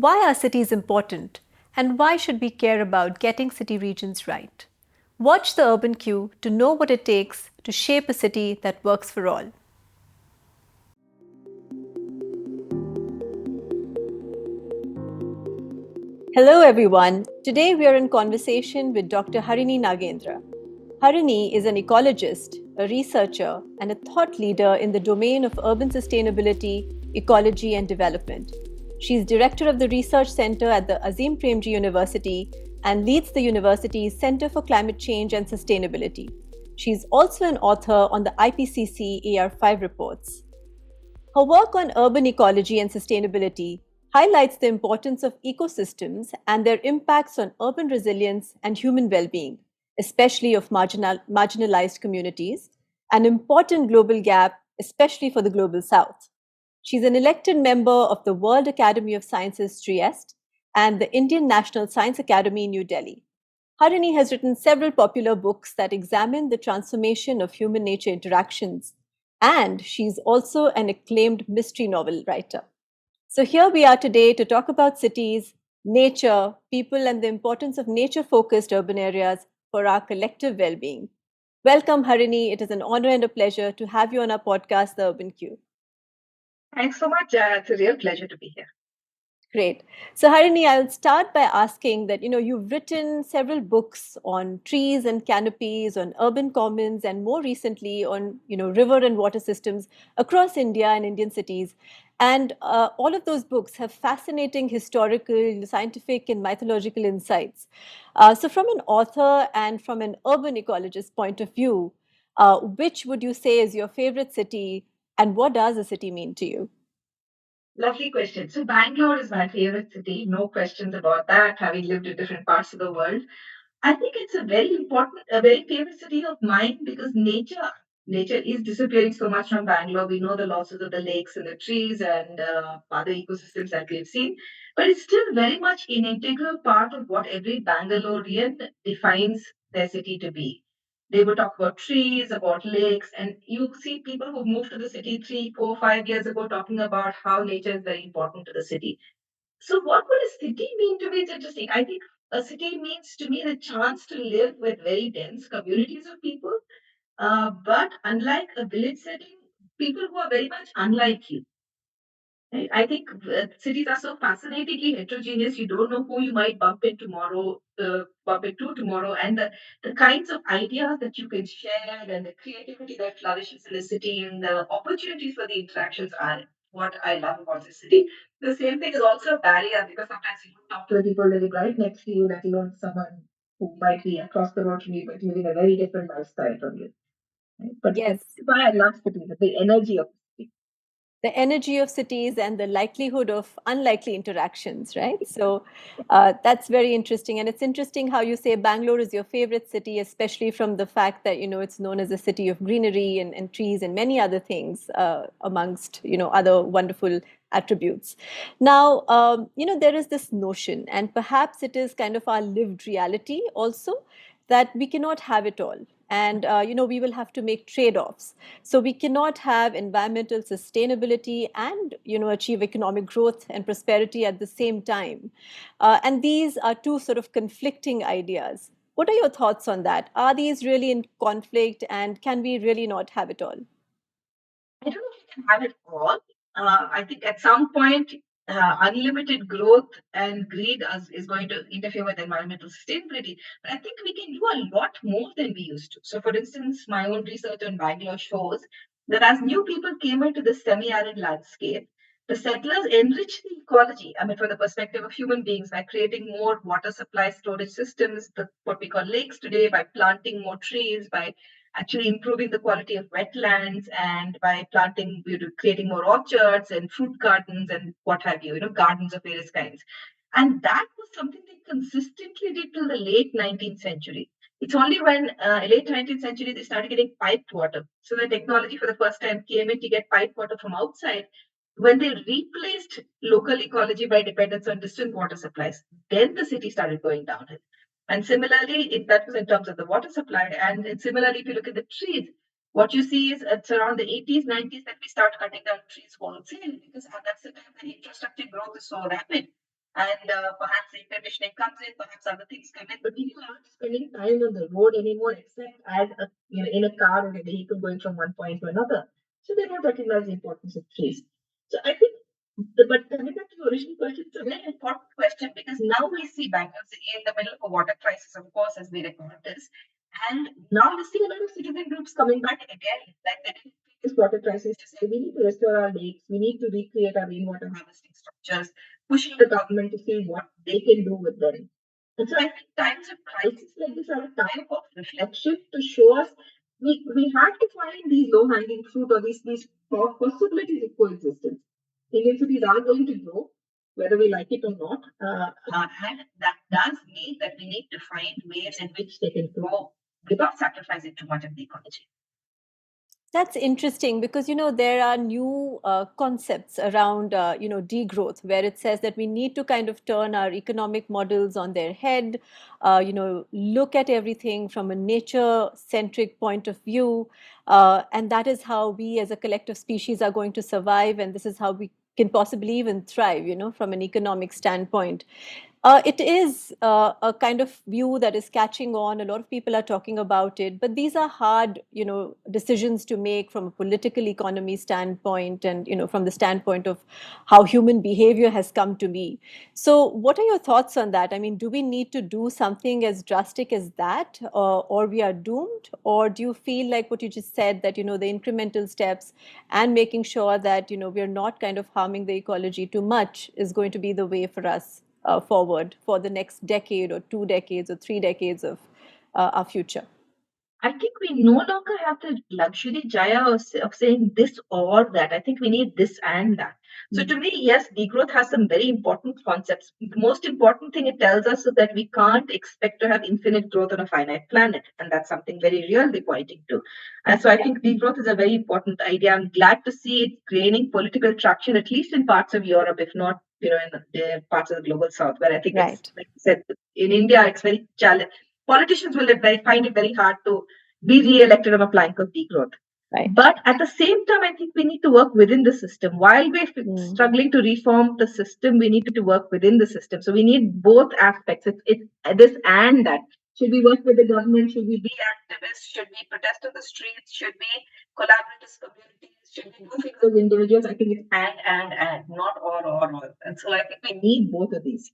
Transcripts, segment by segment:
Why are cities important? And why should we care about getting city regions right? Watch the Urban Queue to know what it takes to shape a city that works for all. Hello, everyone. Today we are in conversation with Dr. Harini Nagendra. Harini is an ecologist, a researcher, and a thought leader in the domain of urban sustainability, ecology, and development. She is director of the Research Center at the Azim Premji University and leads the university's Center for Climate Change and Sustainability. She is also an author on the IPCC AR5 reports. Her work on urban ecology and sustainability highlights the importance of ecosystems and their impacts on urban resilience and human well being, especially of marginalized communities, an important global gap, especially for the global south. She's an elected member of the World Academy of Sciences, Trieste, and the Indian National Science Academy, New Delhi. Harini has written several popular books that examine the transformation of human nature interactions, and she's also an acclaimed mystery novel writer. So, here we are today to talk about cities, nature, people, and the importance of nature focused urban areas for our collective well being. Welcome, Harini. It is an honor and a pleasure to have you on our podcast, The Urban Queue. Thanks so much, Jaya. It's a real pleasure to be here. Great. So, Harini, I'll start by asking that, you've written several books on trees and canopies, on urban commons, and more recently on, river and water systems across India and Indian cities. And all of those books have fascinating historical, scientific, and mythological insights. So, from an author and from an urban ecologist point of view, which would you say is your favorite city, and what does a city mean to you? Lovely question. So, Bangalore is my favorite city. No questions about that, having lived in different parts of the world. I think it's a very favorite city of mine because nature is disappearing so much from Bangalore. We know the losses of the lakes and the trees and other ecosystems that we've seen, but it's still very much an integral part of what every Bangalorean defines their city to be. They would talk about trees, about lakes, and you see people who moved to the city 3, 4, 5 years ago talking about how nature is very important to the city. So, what would a city mean to me? It's interesting. I think a city means to me the chance to live with very dense communities of people. But unlike a village setting, people who are very much unlike you. Right? I think cities are so fascinatingly heterogeneous. You don't know who you might bump into tomorrow, and the kinds of ideas that you can share, and the creativity that flourishes in the city, and the opportunities for the interactions are what I love about the city. The same thing is also a barrier because sometimes you don't talk to the people living right next to you, let alone someone who might be across the road from you, but living a very different lifestyle from you. Right? But Yes. that's why I love cities, the energy of cities. The energy of cities and the likelihood of unlikely interactions, right? So that's very interesting. And it's interesting how you say Bangalore is your favorite city, especially from the fact that, it's known as a city of greenery and trees and many other things amongst, other wonderful attributes. Now, there is this notion, and perhaps it is kind of our lived reality also, that we cannot have it all. And, we will have to make trade offs. So we cannot have environmental sustainability and achieve economic growth and prosperity at the same time. And these are two sort of conflicting ideas. What are your thoughts on that? Are these really in conflict, and can we really not have it all? I don't know if you can have it all. I think at some point, unlimited growth and greed is going to interfere with environmental sustainability. But I think we can do a lot more than we used to. So, for instance, my own research on Bangalore shows that as new people came into the semi arid landscape, the settlers enriched the ecology, I mean, from the perspective of human beings, by creating more water supply storage systems, what we call lakes today, by planting more trees, by actually improving the quality of wetlands and by creating more orchards and fruit gardens and what have you, gardens of various kinds. And that was something they consistently did till the late 19th century. It's only when late 19th century they started getting piped water. So the technology for the first time came in to get piped water from outside. When they replaced local ecology by dependence on distant water supplies, then the city started going downhill. And similarly, that was in terms of the water supply. And similarly, if you look at the trees, what you see is it's around the 80s, 90s that we start cutting down trees wholesale because that's the time the infrastructure growth is so rapid. and perhaps air conditioning comes in, perhaps other things come in, but people aren't spending time on the road anymore except as a, in a car or a vehicle going from one point to another. So they don't recognize the importance of trees. So I think, but coming back to the original question, it's a very important question because now we see Bangalore in the middle of a water crisis, of course, as we record this. And now we see a lot of citizen groups coming back again, like they did this water crisis to say we need to restore our lakes, we need to recreate our rainwater harvesting structures, pushing the government to see what they can do with them. And so I think times of crisis like this are a time of reflection to show us we have to find these low hanging fruit or these possibilities of coexistence. Indian cities are going to grow, whether we like it or not. And that does mean that we need to find ways in which they can grow without sacrificing too much of the ecology. That's interesting because there are new concepts around degrowth, where it says that we need to kind of turn our economic models on their head, look at everything from a nature centric point of view, and that is how we as a collective species are going to survive, and this is how we can possibly even thrive, from an economic standpoint. It is a kind of view that is catching on. A lot of people are talking about it, but these are hard, decisions to make from a political economy standpoint, and from the standpoint of how human behavior has come to be. So, what are your thoughts on that? I mean, do we need to do something as drastic as that, or we are doomed? Or do you feel like what you just said, that the incremental steps and making sure that we are not kind of harming the ecology too much is going to be the way for us? Forward for the next decade or 2 decades or 3 decades of our future. I think we no longer have the luxury, Jaya, of saying this or that. I think we need this and that. So to me, yes, degrowth has some very important concepts. The most important thing it tells us is that we can't expect to have infinite growth on a finite planet. And that's something very real they're pointing to. And so I think degrowth is a very important idea. I'm glad to see it gaining political traction, at least in parts of Europe, if not, in the parts of the global south, where I think it's, Right. like I said, in India, it's very challenging. Politicians will find it very hard to be re-elected on a plank of degrowth. Right. But at the same time, I think we need to work within the system. While we're struggling to reform the system, we need to work within the system. So we need both aspects. It's this and that. Should we work with the government? Should we be activists? Should we protest on the streets? Should we collaborate as communities? Should we do things as individuals? I think it's and, not or. And so I think we need both of these.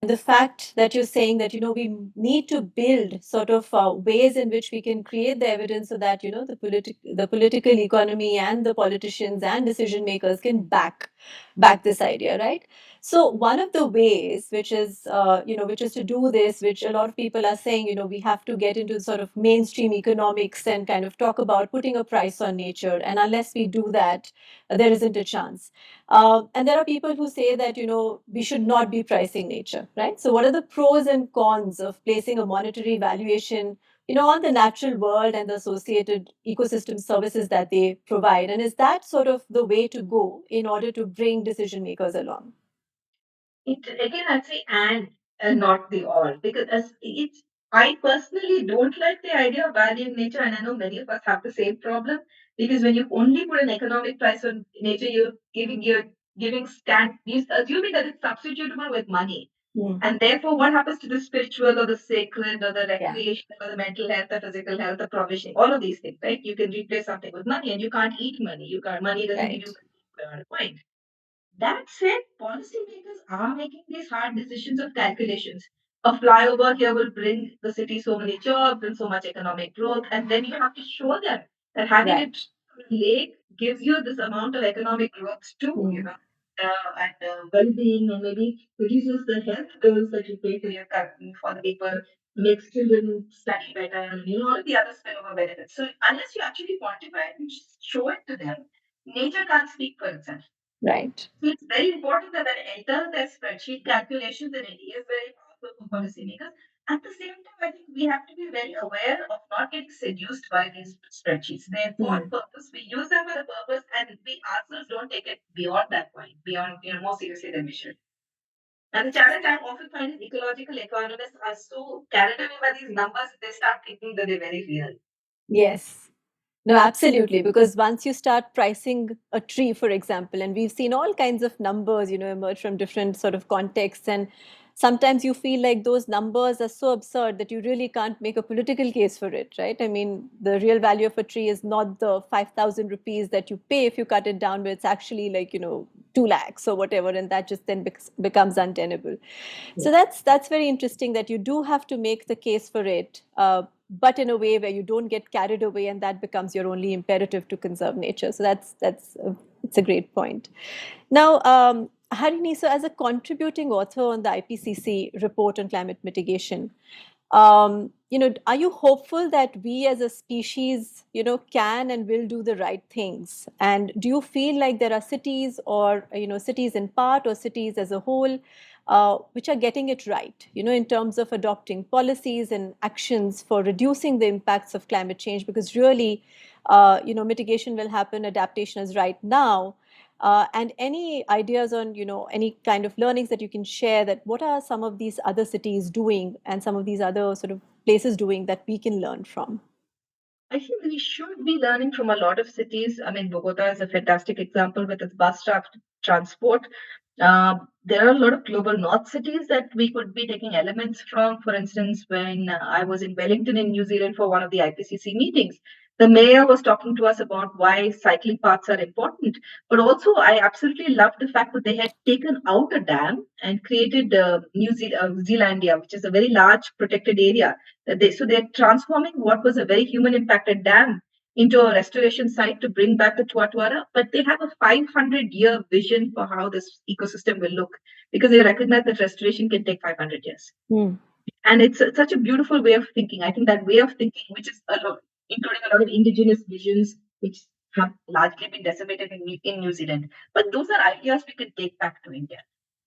The fact that you're saying that we need to build sort of ways in which we can create the evidence so that the political economy and the politicians and decision makers can back this idea, right? So one of the ways which is to do this, which a lot of people are saying, we have to get into sort of mainstream economics and kind of talk about putting a price on nature, and unless we do that, there isn't a chance. And there are people who say that we should not be pricing nature, right? So, what are the pros and cons of placing a monetary valuation, on the natural world and the associated ecosystem services that they provide? And is that sort of the way to go in order to bring decision makers along? It again, I'd say and not the all because as it's. I personally don't like the idea of valuing nature, and I know many of us have the same problem because when you only put an economic price on nature, you're assuming that it's substitutable with money. And therefore, what happens to the spiritual or the sacred or the recreational or the mental health, the physical health, the provision, all of these things, right? You can replace something with money, and you can't eat money. Money doesn't give you Right. a point. That said, policymakers are making these hard decisions of calculations. A flyover here will bring the city so many jobs and so much economic growth, and then you have to show them that having it Right. lake gives you this amount of economic growth too, and well-being, and maybe reduces the health bills that you pay for the people, makes children study better, and all the other spillover benefits. So unless you actually quantify it and just show it to them, nature can't speak for itself. Right. So it's very important that that enters their spreadsheet calculations, and it is very powerful for policymakers. At the same time, I think we have to be very aware of not getting seduced by these spreadsheets. They're for a purpose. We use them for a purpose, and we ourselves don't take it beyond that point, beyond more seriously than we should. And the challenge I often find is ecological economists are so carried away by these numbers, they start thinking that they're very real. Yes. No, absolutely. Because once you start pricing a tree, for example, and we've seen all kinds of numbers, emerge from different sort of contexts, and sometimes you feel like those numbers are so absurd that you really can't make a political case for it, right? I mean, the real value of a tree is not the 5,000 rupees that you pay if you cut it down, but it's actually like, 2 lakhs or whatever, and that just then becomes untenable. So that's very interesting that you do have to make the case for it, but in a way where you don't get carried away, and that becomes your only imperative to conserve nature. So it's a great point. Now, Harini, so as a contributing author on the IPCC report on climate mitigation, are you hopeful that we as a species, can and will do the right things? And do you feel like there are cities or, cities in part or cities as a whole, which are getting it right, in terms of adopting policies and actions for reducing the impacts of climate change? Because really, mitigation will happen, adaptation is right now. And any ideas on, any kind of learnings that you can share, that what are some of these other cities doing and some of these other sort of places doing that we can learn from? I think we should be learning from a lot of cities. I mean, Bogota is a fantastic example with its transport. There are a lot of global north cities that we could be taking elements from. For instance, when I was in Wellington in New Zealand for one of the IPCC meetings, the mayor was talking to us about why cycling paths are important. But also, I absolutely loved the fact that they had taken out a dam and created Zealandia, which is a very large protected area. So they're transforming what was a very human impacted dam into a restoration site to bring back the Tuatara, but they have a 500-year vision for how this ecosystem will look because they recognize that restoration can take 500 years. Hmm. And it's such a beautiful way of thinking. I think that way of thinking, which is including a lot of indigenous visions, which have largely been decimated in New Zealand. But those are ideas we can take back to India.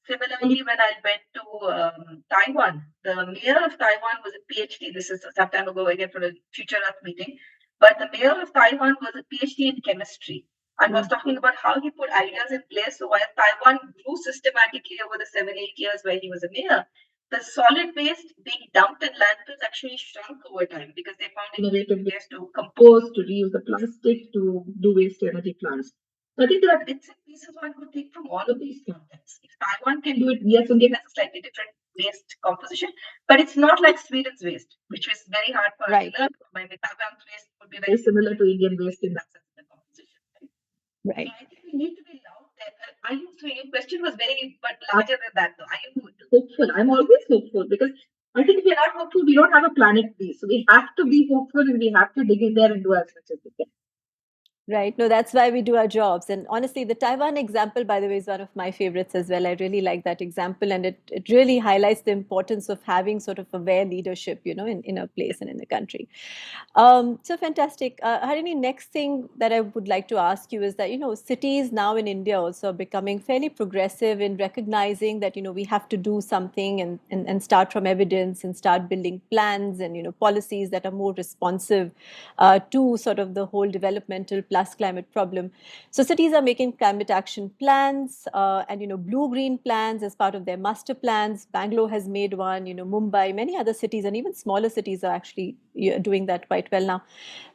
Similarly, when I went to Taiwan, the mayor of Taiwan was a PhD. This is some time ago again for a Future Earth meeting. But the mayor of Taiwan was a PhD in chemistry and was talking about how he put ideas in place. So while Taiwan grew systematically over the 7, 8 years where he was a mayor, the solid waste being dumped in landfills actually shrunk over time because they found innovative ways to compose, to reuse the plastic, to do waste to energy plants. So I think there are bits and pieces one could take from all of these contexts. If Taiwan can do it, we as India has a slightly different waste composition, but it's not like Sweden's waste, which is very hard for us to Right. learn. By Taiwan's waste would be very similar to Indian waste in that sense of the composition. Right? So Right. I think we need to be loud there. So your question was very but larger than that though. Are you hopeful? I'm always hopeful because I think if we're not hopeful, we don't have a planet B. So we have to be hopeful and we have to dig in there and do as much as we can. Right. No, that's why we do our jobs. And honestly, the Taiwan example, by the way, is one of my favorites as well. I really like that example. And it really highlights the importance of having sort of aware leadership, in a place and in the country. So fantastic. Harini, next thing that I would like to ask you is that, cities now in India also are becoming fairly progressive in recognizing that, we have to do something and start from evidence and start building plans and, policies that are more responsive to sort of the whole developmental plus climate problem. So cities are making climate action plans and, blue-green plans as part of their master plans. Bangalore has made one, Mumbai, many other cities and even smaller cities are actually doing that quite well now.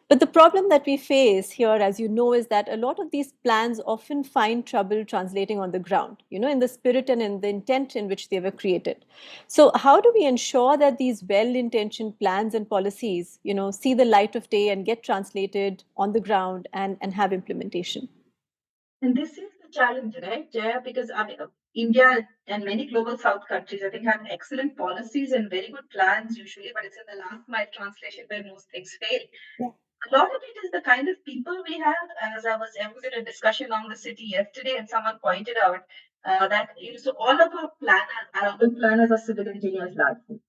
But the problem that we face here, as you know, is that a lot of these plans often find trouble translating on the ground, in the spirit and in the intent in which they were created. So, how do we ensure that these well intentioned plans and policies, see the light of day and get translated on the ground and have implementation? And this is the challenge, right, Jaya? Because I mean, India and many global south countries, I think, have excellent policies and very good plans usually, but it's in the last mile translation where most things fail. Yeah. A lot of it is the kind of people we have. As I was in a discussion on the city yesterday, and someone pointed out that so all of our planners, our urban planners, are civil engineers largely,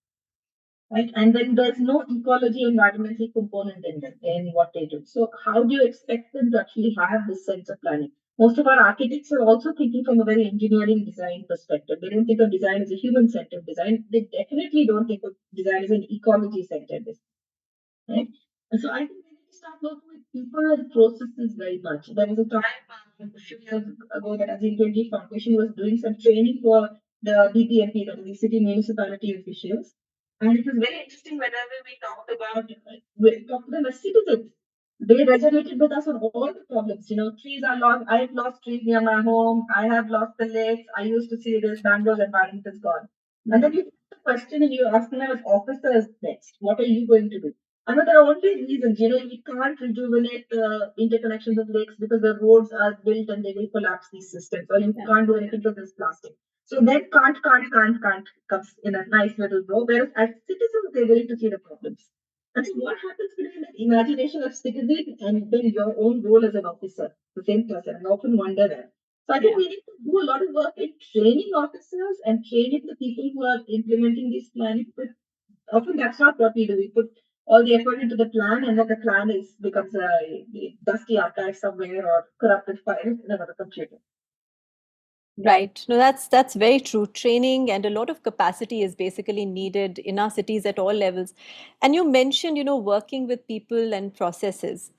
right? And then there's no ecology environmental component in them in what they do. So how do you expect them to actually have this sense of planning? Most of our architects are also thinking from a very engineering design perspective. They don't think of design as a human centered design. They definitely don't think of design as an ecology centered design, right? And so I think we need to start working with people and processes very much. There was a time a few years ago that Azim Premji Foundation was doing some training for the BPMP, that is the city municipality officials. And it was very interesting whenever we talked to them as citizens. They resonated with us on all the problems. Trees are lost. I've lost trees near my home. I have lost the lakes. I used to see this. Bangalore's environment is gone. And then you put the question and you ask them as officers next, what are you going to do? And there are only reasons, we can't rejuvenate the interconnections of lakes because the roads are built and they will collapse these systems, or you can't do anything to this plastic. So then can't comes in a nice little row, whereas as citizens, they're willing to see the problems. And so what happens between that imagination of citizen and then your own role as an officer, the same person? I often wonder that. So I think we need to do a lot of work in training officers and training the people who are implementing these plans. But often that's not what we do. We put all the effort into the plan, and then the plan becomes a dusty archive somewhere or corrupted file in another computer. Right. No, that's very true. Training and a lot of capacity is basically needed in our cities at all levels. And you mentioned, working with people and processes.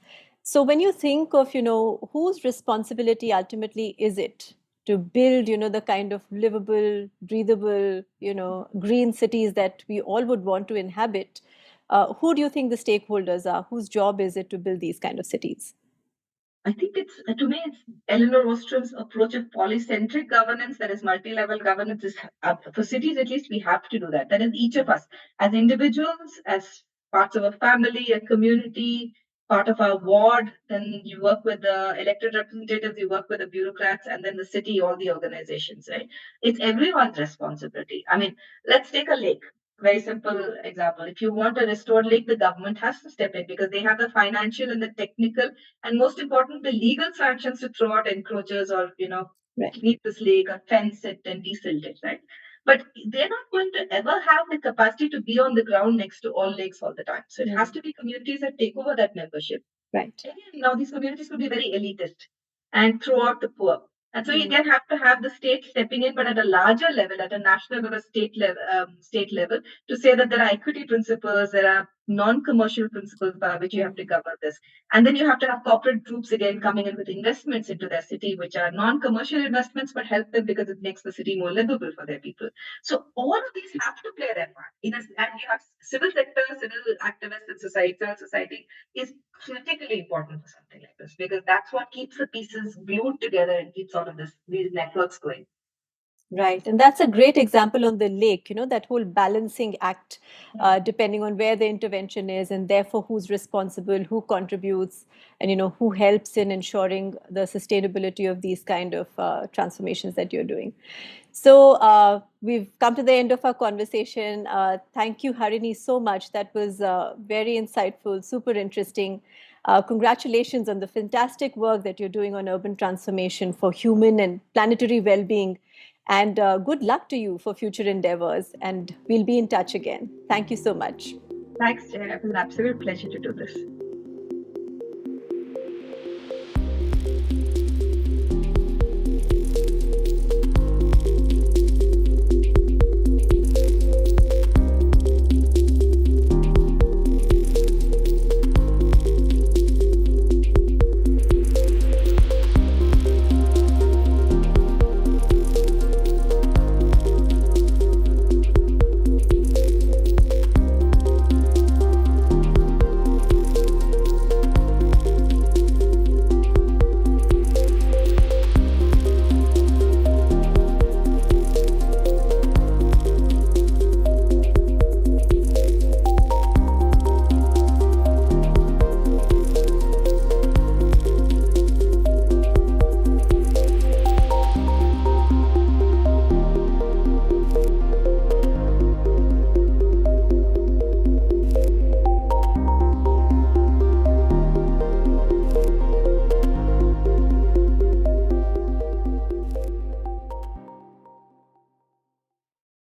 So when you think of, whose responsibility ultimately is it to build, the kind of livable, breathable, green cities that we all would want to inhabit, who do you think the stakeholders are? Whose job is it to build these kind of cities? I think to me, it's Eleanor Ostrom's approach of polycentric governance, that is multi-level governance. Is for cities, at least, we have to do that. That is, each of us, as individuals, as parts of a family, a community, part of our ward, then you work with the elected representatives, you work with the bureaucrats, and then the city, all the organizations, right? It's everyone's responsibility. I mean, let's take a lake. Very simple example. If you want a restored lake, the government has to step in because they have the financial and the technical and most important, the legal sanctions to throw out encroachers or, Right. keep this lake or fence it and desilt it, right? But they're not going to ever have the capacity to be on the ground next to all lakes all the time. So it has to be communities that take over that membership. Right. Again, now these communities could be very elitist and throw out the poor. And so you again have to have the state stepping in, but at a larger level, at a national or a state level, to say that there are equity principles, there are non-commercial principles by which you have to govern this. And then you have to have corporate groups again coming in with investments into their city, which are non-commercial investments, but help them because it makes the city more livable for their people. So all of these have to play their part. And you have civil sector, civil activists, and society is critically important for something like this because that's what keeps the pieces glued together and keeps all of these networks going. Right. And that's a great example on the lake, that whole balancing act, depending on where the intervention is and therefore who's responsible, who contributes, and, who helps in ensuring the sustainability of these kind of transformations that you're doing. So we've come to the end of our conversation. Thank you, Harini, so much. That was very insightful, super interesting. Congratulations on the fantastic work that you're doing on urban transformation for human and planetary well-being. And good luck to you for future endeavors. And we'll be in touch again. Thank you so much. Thanks, Jay. It was an absolute pleasure to do this.